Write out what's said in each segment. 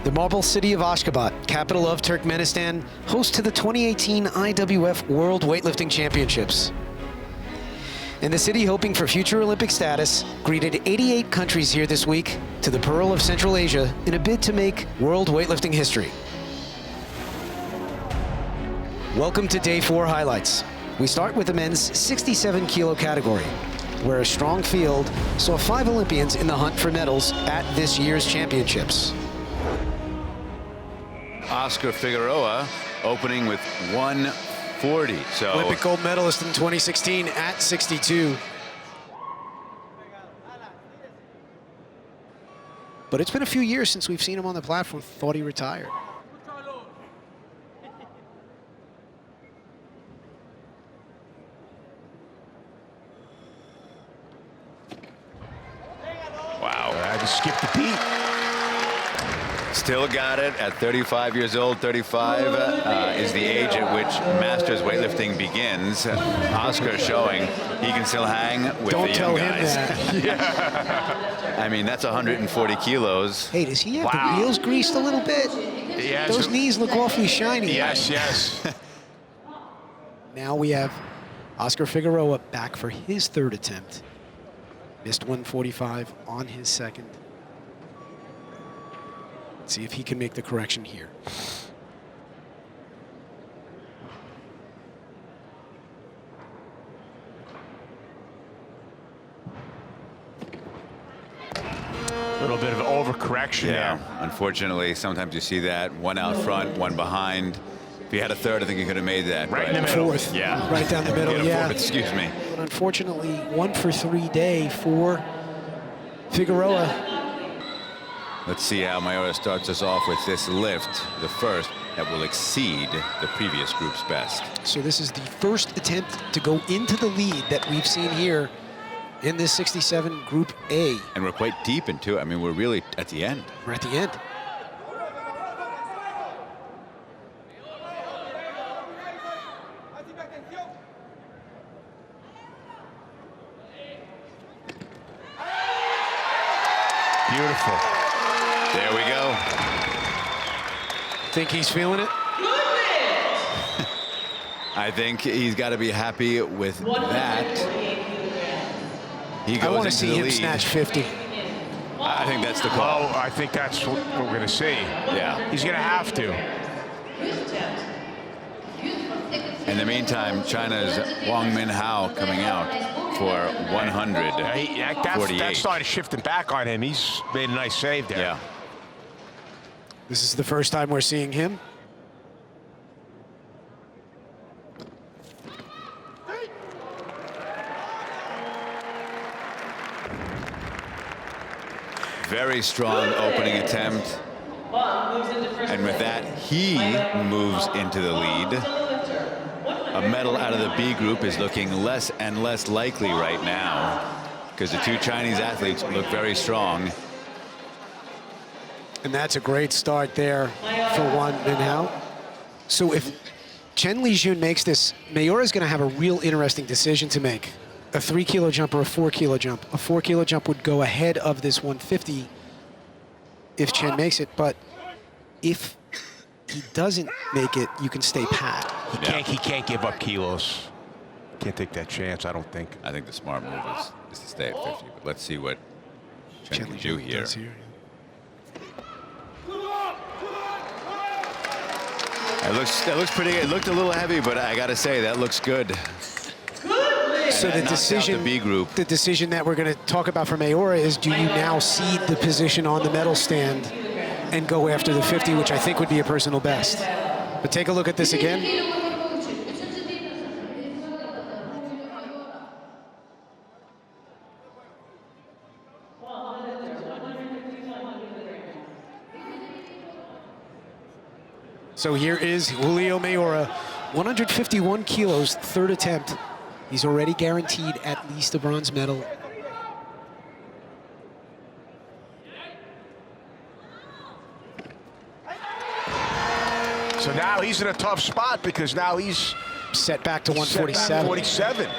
The marble city of Ashgabat, capital of Turkmenistan, host to the 2018 IWF World Weightlifting Championships. And the city, hoping for future Olympic status, greeted 88 countries here this week to the Pearl of Central Asia in a bid to make world weightlifting history. Welcome to Day 4 highlights. We start with the men's 67 kilo category, where a strong field saw 5 Olympians in the hunt for medals at this year's championships. Oscar Figueroa opening with 140. So Olympic gold medalist in 2016 at 62. But it's been a few years since we've seen him on the platform. Thought he retired. wow. I just skipped the beat. Still got it at 35 years old. 35 is the age at which masters weightlifting begins. Oscar showing he can still hang with Don't the tell young him guys. that. Yeah. I mean, that's 140 kilos. Hey, does he have Wow. the wheels greased a little bit? Yes. Those knees look awfully shiny. Yes, yes. Now we have Oscar Figueroa back for his third attempt. Missed 145 on his second. Let's see if he can make the correction here. A little bit of overcorrection there. Unfortunately, sometimes you see that. One out front, one behind. If he had a third, I think he could have made that. Right in the middle. Fourth. Yeah. Right down the middle, He had a yeah. fourth, excuse me. But unfortunately, 1 for 3 day for Figueroa. Let's see how Mayora starts us off with this lift, the first that will exceed the previous group's best. So this is the first attempt to go into the lead that we've seen here in this 67 Group A. And we're quite deep into it. I mean, we're really at the end. We're at the end. Beautiful. There we go. Think he's feeling it? I think he's got to be happy with that. He goes I want to into see the him lead. snatch 50. I think that's the call. Oh, I think that's what we're going to see. Yeah. He's going to have to. In the meantime, China's Wang Minhao coming out for 148. That started shifting back on him. He's made a nice save there. Yeah. This is the first time we're seeing him. Very strong opening attempt. And with that, he moves into the lead. A medal out of the B group is looking less and less likely right now because the 2 Chinese athletes look very strong. And that's a great start there for Wang Minhao. So if Chen Lijun makes this, Mayora is going to have a real interesting decision to make. A 3 kilo jump or a 4 kilo jump. A 4 kilo jump would go ahead of this 150 if Chen makes it, but if he doesn't make it, you can stay pat. He can't give up kilos. Can't take that chance, I don't think. I think the smart move is to stay at 50, but let's see what Chen can do here. It looks pretty. It looked a little heavy, but I got to say that looks good. So the decision, the B group. the decision that we're going to talk about for Mayora is, do you now cede the position on the medal stand and go after the 50, which I think would be a personal best. But take a look at this again. So here is Julio Mayora, 151 kilos, third attempt. He's already guaranteed at least a bronze medal. So now he's in a tough spot because now he's set back to 147. Set back 47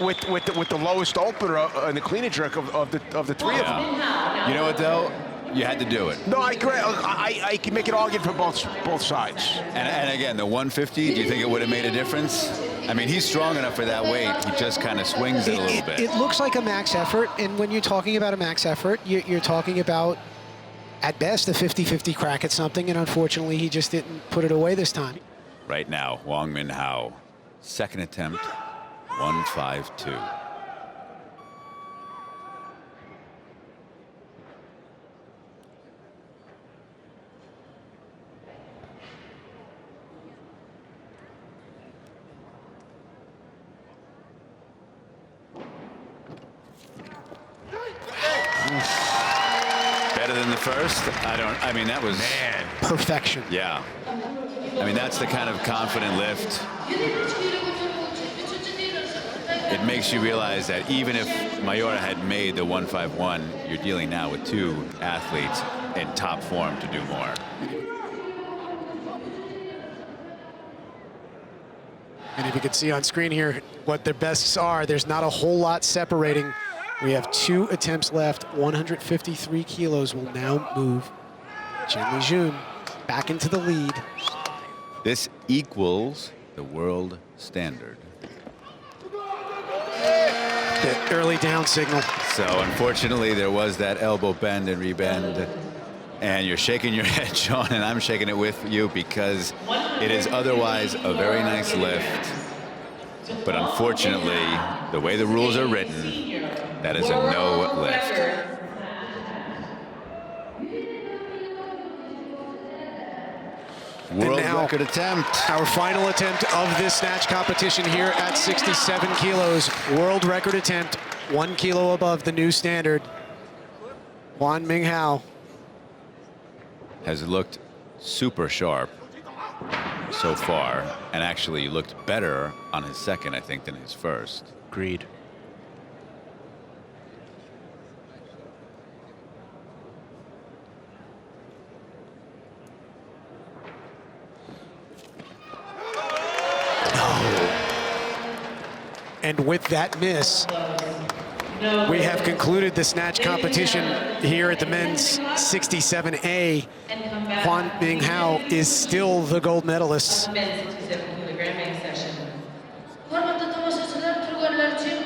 with the lowest opener and the clean and jerk of the 3 of them. You know what though? you had to do it. No, I agree. I can make an argument for both sides. And again, the 150, do you think it would have made a difference? I mean, he's strong enough for that weight. He just kind of swings it a little bit. It looks like a max effort, and when you're talking about a max effort, you're talking about, at best, a 50-50 crack at something, and unfortunately, he just didn't put it away this time. Right now, Wong Min Hao, second attempt, 152. Better than the first? I mean, that was... Man. Perfection. Yeah. I mean, that's the kind of confident lift. It makes you realize that even if Mayora had made the 151, you're dealing now with two athletes in top form to do more. And if you can see on screen here what their bests are, there's not a whole lot separating. We have 2 attempts left. 153 kilos will now move Chen Lijun back into the lead. This equals the world standard. The early down signal. So unfortunately, there was that elbow bend and rebend. And you're shaking your head, Sean, and I'm shaking it with you because it is otherwise a very nice lift. But unfortunately, the way the rules are written, that is a no lift. World record attempt. Our final attempt of this snatch competition here at 67 kilos. World record attempt, 1 kilo above the new standard. Wong Min Hao has looked super sharp so far, and actually looked better on his second, I think, than his first. Agreed. And with that miss, we have concluded the snatch competition here at the men's 67A. Wong Min Hao is still the gold medalist.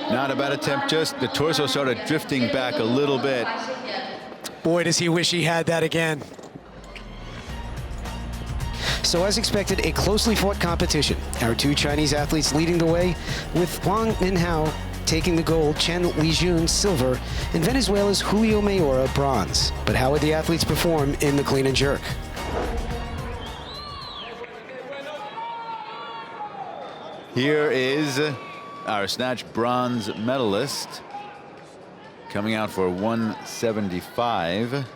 Not a bad attempt, just the torso started drifting back a little bit. Boy, does he wish he had that again. So as expected, a closely fought competition. Our 2 Chinese athletes leading the way, with Wong Min Hao taking the gold, Chen Lijun silver, and Venezuela's Julio Mayora bronze. But how would the athletes perform in the clean and jerk? Here is our snatch bronze medalist coming out for 175.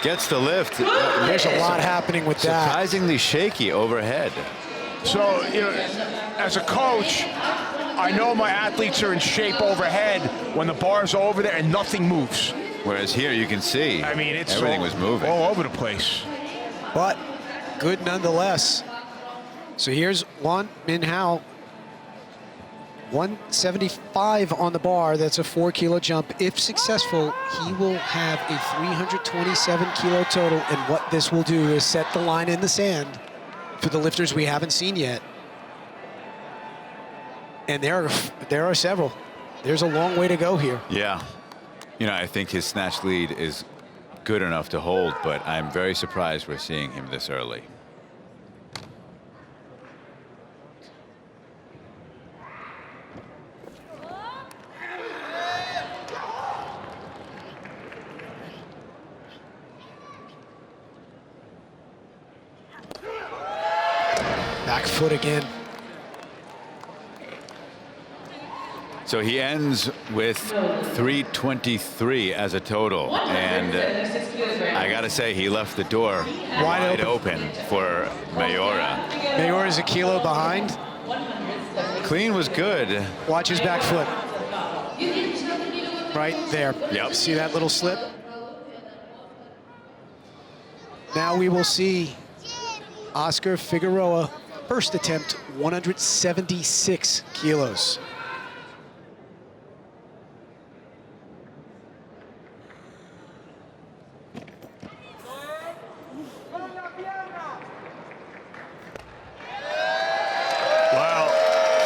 Gets the lift. There's a lot happening with that. Surprisingly shaky overhead. So, you know, as a coach, I know my athletes are in shape overhead when the bar's over there and nothing moves. Whereas here you can see, I mean, it's everything was moving. all over the place. But good nonetheless. So here's Wong Min Hao. 175 on the bar. That's a 4 kilo jump. If successful, he will have a 327 kilo total. And what this will do is set the line in the sand for the lifters we haven't seen yet. And there are several. There's a long way to go here. Yeah. You know, I think his snatch lead is good enough to hold, but I'm very surprised we're seeing him this early. Back foot again. So he ends with 323 as a total, and I gotta say he left the door wide open for Mayora. Mayora's a kilo behind. Clean was good. Watch his back foot. Right there. Yep. See that little slip? Now we will see Oscar Figueroa, first attempt, 176 kilos.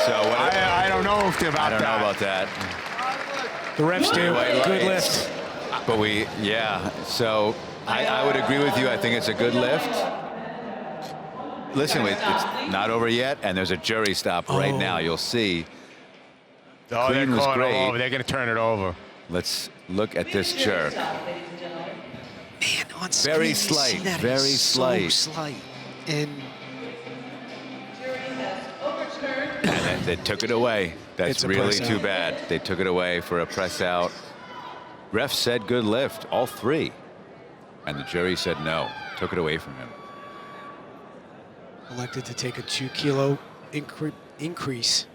I don't know if I don't know about that. The refs do. Good lift. But so I would agree with you. I think it's a good lift. Listen, it's not over yet, and there's a jury stop right now. You'll see. Oh, Clean was great. They're going to turn it over. Let's look at this jerk. Man, on screen, Very you slight, see that very it's slight. So slight. And They took it away. That's really too bad. They took it away for a press out. Ref said good lift, all three. And the jury said no, took it away from him. elected to take a 2 kilo increase.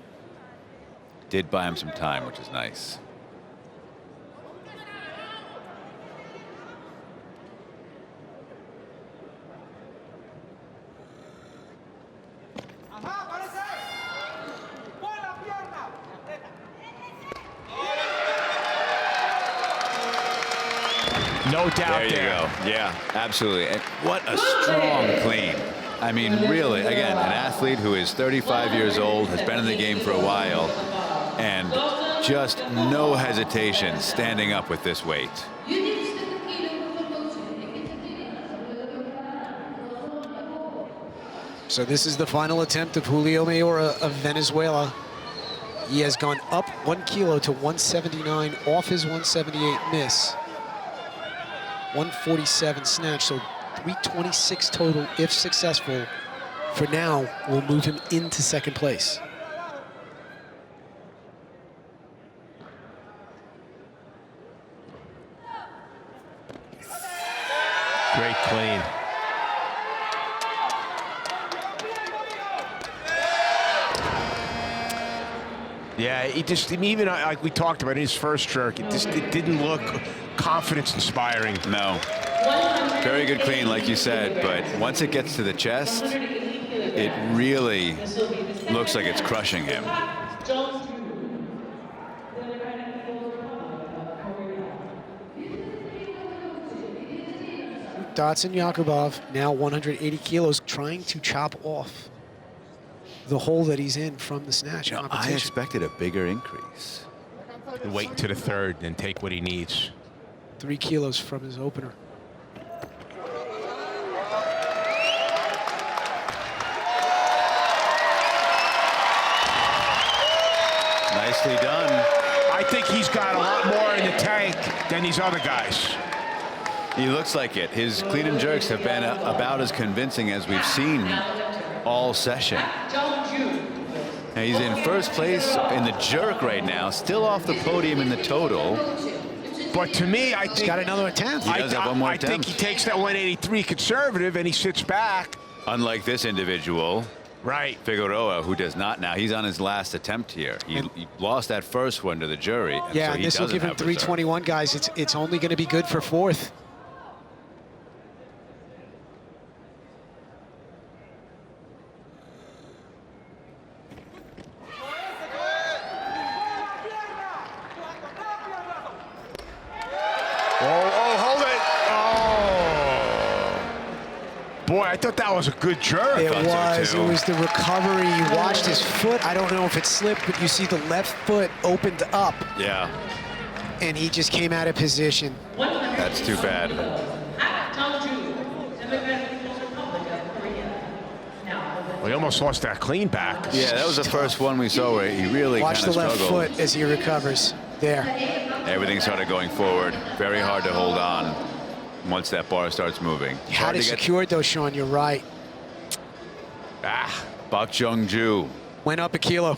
Did buy him some time, which is nice. No doubt There you go. Yeah, absolutely. And what a strong clean. I mean, really, again, an athlete who is 35 years old, has been in the game for a while, and just no hesitation standing up with this weight. So this is the final attempt of Julio Mayora of Venezuela. He has gone up 1 kilo to 179 off his 178 miss. 147 snatch, so 326 total if successful. For now, will move him into second place. Great clean. Yeah, he just, even like we talked about in his first jerk, it didn't look confidence inspiring. No. Very good clean, like you said, but once it gets to the chest, it really looks like it's crushing him. Dotson Yakubov, now 180 kilos, trying to chop off the hole that he's in from the snatch competition. I expected a bigger increase. Wait until the third and take what he needs. 3 kilos from his opener. Nicely done. I think he's got a lot more in the tank than these other guys. He looks like it. His clean and jerks have been about as convincing as we've seen all session. And he's in first place in the jerk right now, still off the podium in the total. But to me, I think He's got another attempt. He does have one more attempt. I think he takes that 183 conservative and he sits back. Unlike this individual, Right. Figueroa, who does not now. He's on his last attempt here. He lost that first one to the jury. And Yeah, so and he this will doesn't give him have reserve. 321, guys. It's only going to be good for fourth. Hold it. Oh. Boy, I thought that was a good jerk. It thought so, was. too. It was the recovery. You watched his foot. I don't know if it slipped, but you see the left foot opened up, Yeah, and he just came out of position. that's too bad. Well, he almost lost that clean back. Yeah, that was the first one we saw where he really kind Watch of the left struggled. foot as he recovers. There. Everything started going forward. Very hard to hold on once that bar starts moving. You had it secured, though, Sean. You're right. Bak Jung-ju. Went up a kilo.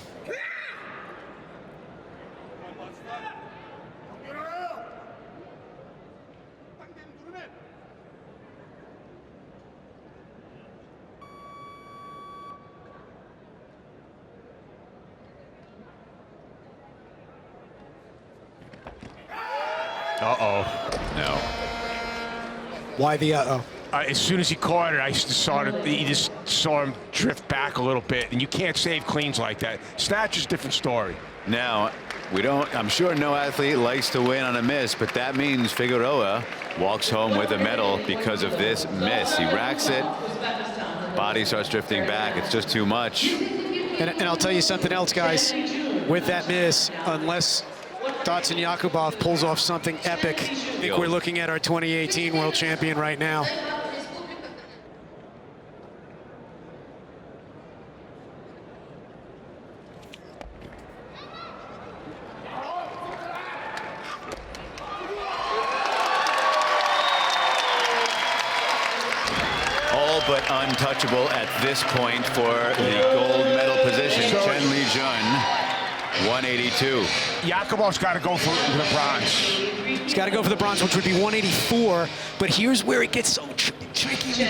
No. Why the uh-oh? As soon as he caught it, you just saw him drift back a little bit, and you can't save cleans like that. Snatch is a different story. Now, I'm sure no athlete likes to win on a miss, but that means Figueroa walks home with a medal because of this miss. He racks it, body starts drifting back. It's just too much. And I'll tell you something else, guys. With that miss, unless Datsun Yakubov pulls off something epic, I think we're looking at our 2018 world champion right now. All but untouchable at this point for the gold medal position. Chen Lijun, 182. Yakubov's got to go for the bronze. He's got to go for the bronze, which would be 184. But here's where it gets so tricky.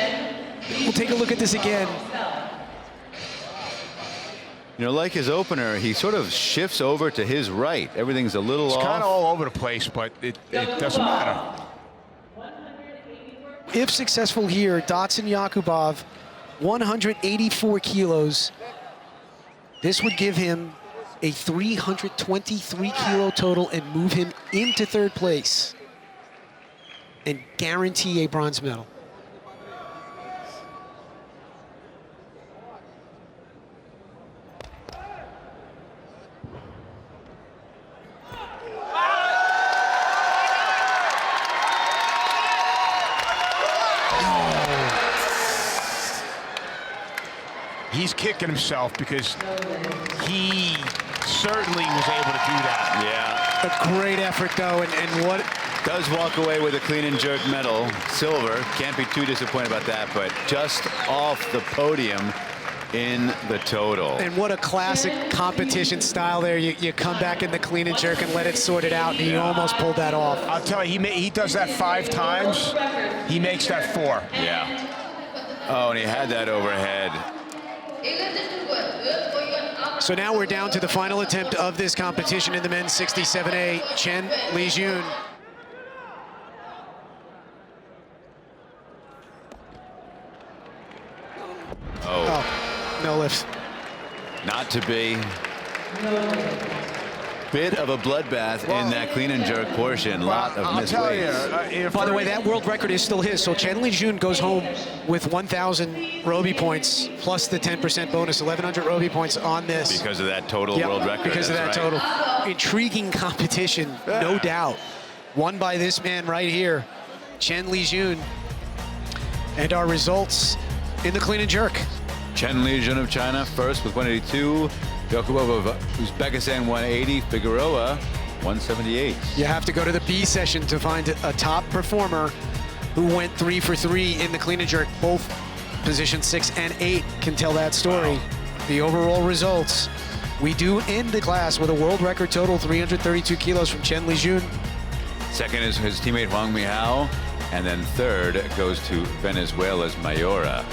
We'll take a look at this again. You know, like his opener, he sort of shifts over to his right. Everything's a little off. It's kind of all over the place, but it doesn't matter. If successful here, Datsun Yakubov, 184 kilos. This would give him a 323 kilo total and move him into third place and guarantee a bronze medal. He's kicking himself because he certainly was able to do that. Yeah. A great effort, though, and what... Does walk away with a clean and jerk medal, silver. Can't be too disappointed about that, but just off the podium in the total. And what a classic competition style there. You come back in the clean and jerk and let it sort it out, and he almost pulled that off. I'll tell you, he does that 5 times. He makes that 4. Yeah. Oh, and he had that overhead. So now we're down to the final attempt of this competition in the men's 67A. Chen Lijun. Oh, no lifts. Not to be. Bit of a bloodbath in that clean and jerk portion. Lot of missed weights. By the way, that world record is still his. So Chen Lijun goes home with 1,000 Roby points plus the 10% bonus, 1,100 Roby points on this. Because of that total world record. Because of that total. Intriguing competition, no doubt. Won by this man right here, Chen Lijun. And our results in the clean and jerk. Chen Lijun of China first with 182. Yakubov of Uzbekistan 180. Figueroa 178. You have to go to the B session to find a top performer who went 3 for 3 in the clean and jerk. Both positions 6 and 8 can tell that story. Wow. The overall results. We do end the class with a world record total 332 kilos from Chen Lijun. Second is his teammate Huang Mihao. And then third goes to Venezuela's Mayora.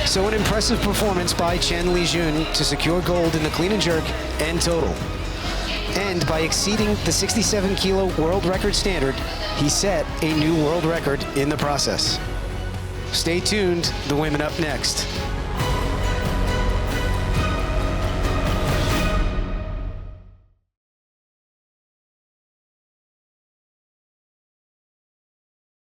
So an impressive performance by Chen Lijun to secure gold in the clean and jerk and total. And by exceeding the 67 kilo world record standard, he set a new world record in the process. Stay tuned, the women up next.